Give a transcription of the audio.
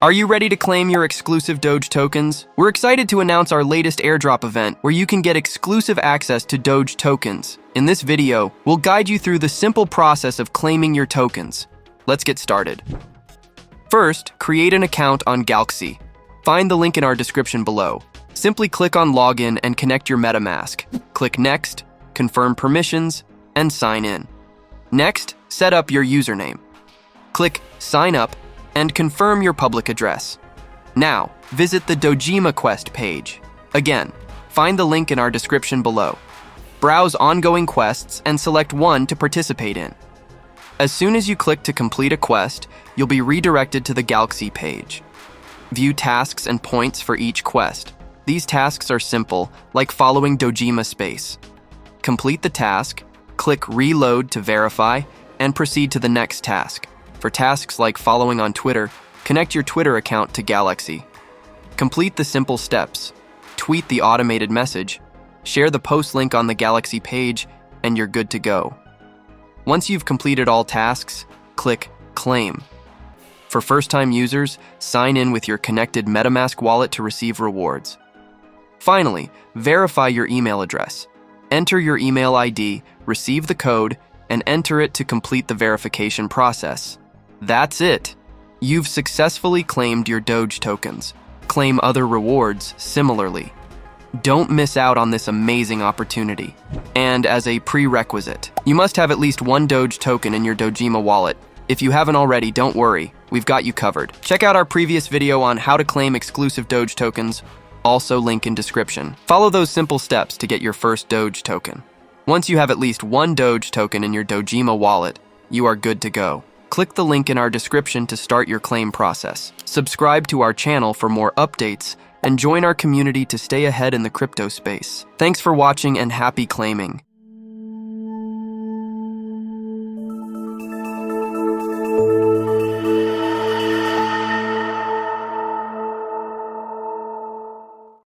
Are you ready to claim your exclusive Doge tokens? We're excited to announce our latest airdrop event where you can get exclusive access to Doge tokens. In this video, we'll guide you through the simple process of claiming your tokens. Let's get started. First, create an account on Galaxy. Find the link in our description below. Simply click on Login and connect your MetaMask. Click Next, confirm permissions, and sign in. Next, set up your username. Click Sign Up and confirm your public address. Now, visit the Dojima quest page. Again, find the link in our description below. Browse ongoing quests and select one to participate in. As soon as you click to complete a quest, you'll be redirected to the Galaxy page. View tasks and points for each quest. These tasks are simple, like following Dojima space. Complete the task, click Reload to verify, and proceed to the next task. For tasks like following on Twitter, connect your Twitter account to Galaxy. Complete the simple steps. Tweet the automated message, share the post link on the Galaxy page, and you're good to go. Once you've completed all tasks, click Claim. For first-time users, sign in with your connected MetaMask wallet to receive rewards. Finally, verify your email address. Enter your email ID, receive the code, and enter it to complete the verification process. That's it. You've successfully claimed your Doge tokens. Claim other rewards similarly. Don't miss out on this amazing opportunity. And as a prerequisite, you must have at least one Doge token in your Dojima wallet. If you haven't already, don't worry, we've got you covered. Check out our previous video on how to claim exclusive Doge tokens, also link in description. Follow those simple steps to get your first Doge token. Once you have at least one Doge token in your Dojima wallet, you are good to go. Click the link in our description to start your claim process. Subscribe to our channel for more updates and join our community to stay ahead in the crypto space. Thanks for watching and happy claiming.